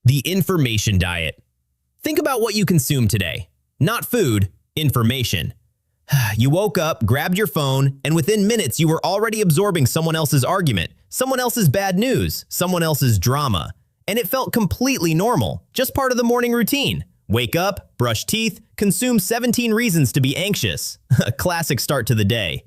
The information diet. Think about what you consume today. Not food, information. You woke up, grabbed your phone, and within minutes you were already absorbing someone else's argument, someone else's bad news, someone else's drama. And it felt completely normal, just part of the morning routine. Wake up, brush teeth, consume 17 reasons to be anxious. A classic start to the day.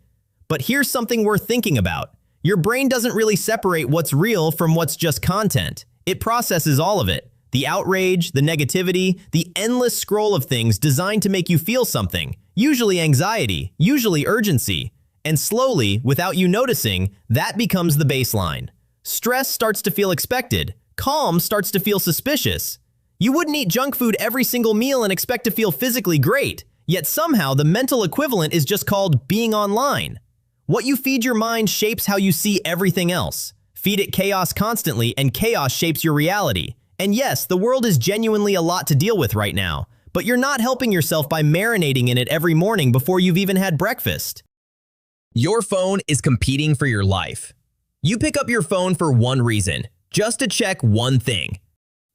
But here's something worth thinking about. Your brain doesn't really separate what's real from what's just content. It processes all of it. The outrage, the negativity, the endless scroll of things designed to make you feel something, usually anxiety, usually urgency. And slowly, without you noticing, that becomes the baseline. Stress starts to feel expected. Calm starts to feel suspicious. You wouldn't eat junk food every single meal and expect to feel physically great, yet somehow the mental equivalent is just called being online. What you feed your mind shapes how you see everything else. Feed it chaos constantly, and chaos shapes your reality. And yes, the world is genuinely a lot to deal with right now, but you're not helping yourself by marinating in it every morning before you've even had breakfast. Your phone is competing for your life. You pick up your phone for one reason, just to check one thing.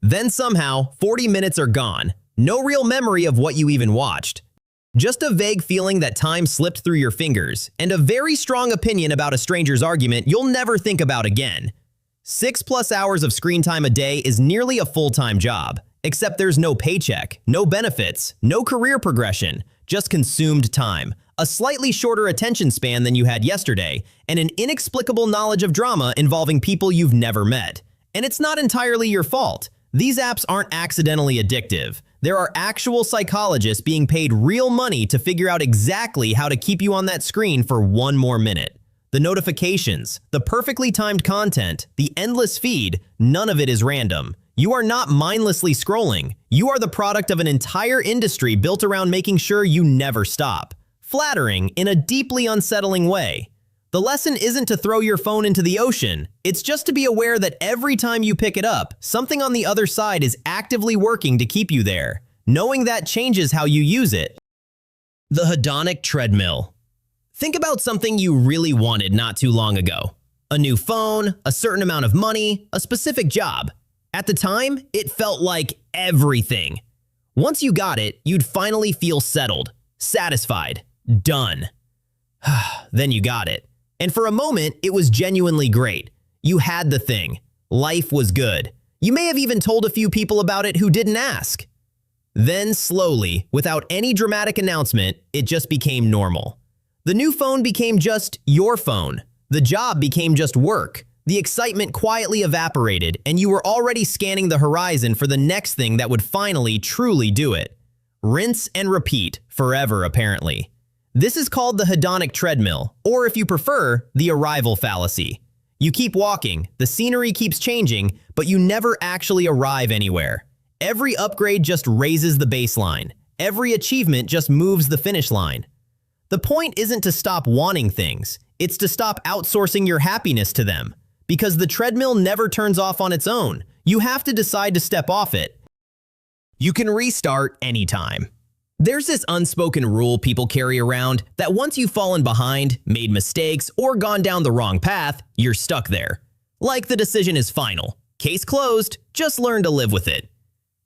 Then somehow, 40 minutes are gone. No real memory of what you even watched. Just a vague feeling that time slipped through your fingers, and a very strong opinion about a stranger's argument you'll never think about again. 6+ hours of screen time a day is nearly a full-time job, except there's no paycheck, no benefits, no career progression, just consumed time, a slightly shorter attention span than you had yesterday, and an inexplicable knowledge of drama involving people you've never met. And it's not entirely your fault. These apps aren't accidentally addictive. There are actual psychologists being paid real money to figure out exactly how to keep you on that screen for one more minute. The notifications, the perfectly timed content, the endless feed, none of it is random. You are not mindlessly scrolling. You are the product of an entire industry built around making sure you never stop. Flattering in a deeply unsettling way. The lesson isn't to throw your phone into the ocean. It's just to be aware that every time you pick it up, something on the other side is actively working to keep you there. Knowing that changes how you use it. The Hedonic Treadmill. Think about something you really wanted not too long ago. A new phone, a certain amount of money, a specific job. At the time, it felt like everything. Once you got it, you'd finally feel settled, satisfied, done. Then you got it. And for a moment, it was genuinely great. You had the thing. Life was good. You may have even told a few people about it who didn't ask. Then slowly, without any dramatic announcement, it just became normal. The new phone became just your phone. The job became just work. The excitement quietly evaporated, and you were already scanning the horizon for the next thing that would finally truly do it. Rinse and repeat, forever apparently. This is called the hedonic treadmill, or if you prefer, the arrival fallacy. You keep walking, the scenery keeps changing, but you never actually arrive anywhere. Every upgrade just raises the baseline. Every achievement just moves the finish line. The point isn't to stop wanting things, it's to stop outsourcing your happiness to them. Because the treadmill never turns off on its own. You have to decide to step off it. You can restart anytime. There's this unspoken rule people carry around that once you've fallen behind, made mistakes, or gone down the wrong path, you're stuck there. Like the decision is final. Case closed, just learn to live with it.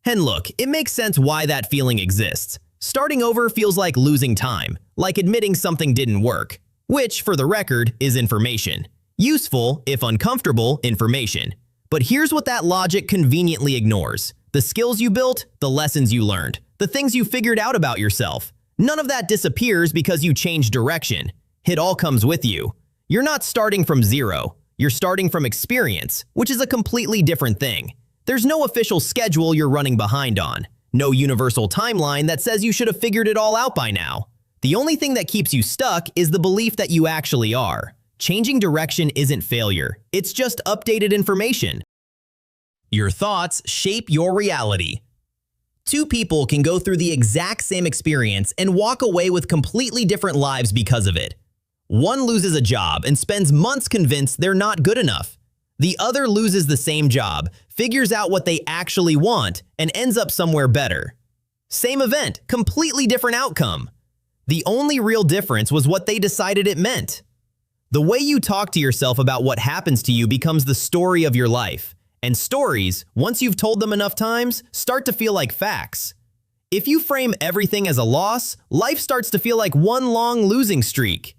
And look, it makes sense why that feeling exists. Starting over feels like losing time, like admitting something didn't work, which, for the record, is information. Useful, if uncomfortable, information. But here's what that logic conveniently ignores. The skills you built, the lessons you learned, the things you figured out about yourself. None of that disappears because you change direction. It all comes with you. You're not starting from zero. You're starting from experience, which is a completely different thing. There's no official schedule you're running behind on. No universal timeline that says you should have figured it all out by now. The only thing that keeps you stuck is the belief that you actually are. Changing direction isn't failure. It's just updated information. Your thoughts shape your reality. Two people can go through the exact same experience and walk away with completely different lives because of it. One loses a job and spends months convinced they're not good enough. The other loses the same job, figures out what they actually want, and ends up somewhere better. Same event, completely different outcome. The only real difference was what they decided it meant. The way you talk to yourself about what happens to you becomes the story of your life. And stories, once you've told them enough times, start to feel like facts. If you frame everything as a loss, life starts to feel like one long losing streak.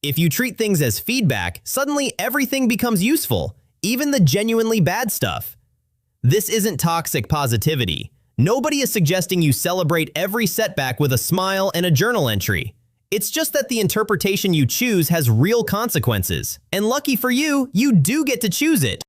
If you treat things as feedback, suddenly everything becomes useful, even the genuinely bad stuff. This isn't toxic positivity. Nobody is suggesting you celebrate every setback with a smile and a journal entry. It's just that the interpretation you choose has real consequences. And lucky for you, you do get to choose it.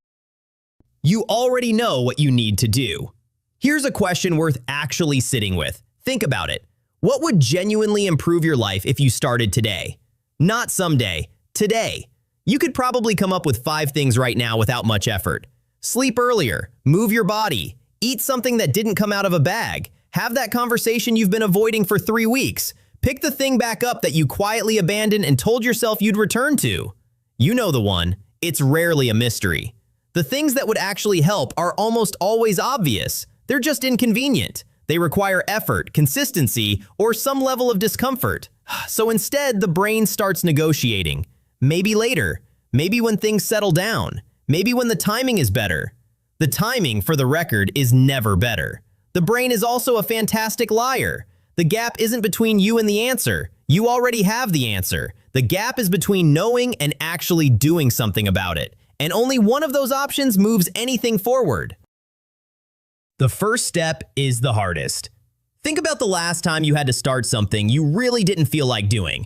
You already know what you need to do. Here's a question worth actually sitting with. Think about it. What would genuinely improve your life if you started today? Not someday, today. You could probably come up with 5 things right now without much effort. Sleep earlier, move your body, eat something that didn't come out of a bag, have that conversation you've been avoiding for 3 weeks, pick the thing back up that you quietly abandoned and told yourself you'd return to. You know the one. It's rarely a mystery. The things that would actually help are almost always obvious. They're just inconvenient. They require effort, consistency, or some level of discomfort. So instead, the brain starts negotiating. Maybe later. Maybe when things settle down. Maybe when the timing is better. The timing, for the record, is never better. The brain is also a fantastic liar. The gap isn't between you and the answer. You already have the answer. The gap is between knowing and actually doing something about it. And only one of those options moves anything forward. The first step is the hardest. Think about the last time you had to start something you really didn't feel like doing.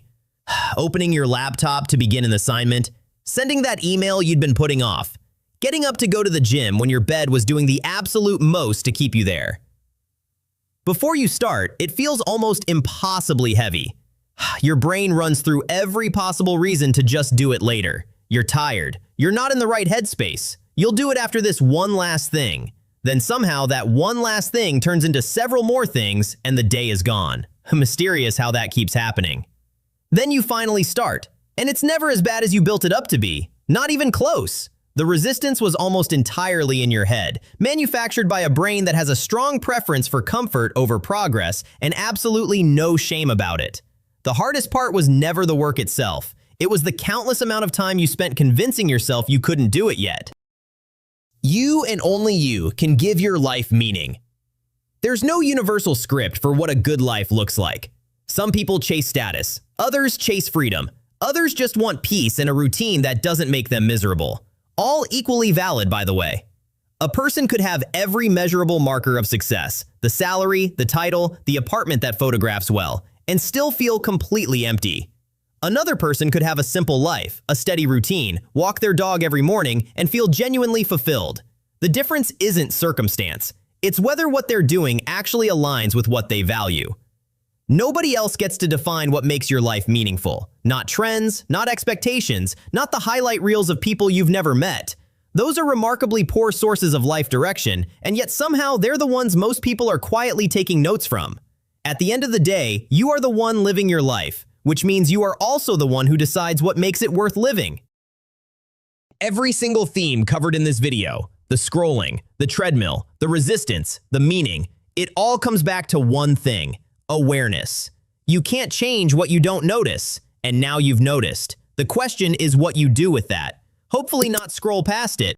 Opening your laptop to begin an assignment, sending that email you'd been putting off, getting up to go to the gym when your bed was doing the absolute most to keep you there. Before you start, it feels almost impossibly heavy. Your brain runs through every possible reason to just do it later. You're tired. You're not in the right headspace. You'll do it after this one last thing. Then somehow that one last thing turns into several more things and the day is gone. Mysterious how that keeps happening. Then you finally start, and it's never as bad as you built it up to be. Not even close. The resistance was almost entirely in your head, manufactured by a brain that has a strong preference for comfort over progress and absolutely no shame about it. The hardest part was never the work itself. It was the countless amount of time you spent convincing yourself you couldn't do it yet. You and only you can give your life meaning. There's no universal script for what a good life looks like. Some people chase status, others chase freedom, others just want peace and a routine that doesn't make them miserable. All equally valid, by the way. A person could have every measurable marker of success, the salary, the title, the apartment that photographs well, and still feel completely empty. Another person could have a simple life, a steady routine, walk their dog every morning, and feel genuinely fulfilled. The difference isn't circumstance. It's whether what they're doing actually aligns with what they value. Nobody else gets to define what makes your life meaningful. Not trends, not expectations, not the highlight reels of people you've never met. Those are remarkably poor sources of life direction, and yet somehow they're the ones most people are quietly taking notes from. At the end of the day, you are the one living your life, which means you are also the one who decides what makes it worth living. Every single theme covered in this video, the scrolling, the treadmill, the resistance, the meaning, it all comes back to one thing: awareness. You can't change what you don't notice, and now you've noticed. The question is what you do with that. Hopefully not scroll past it.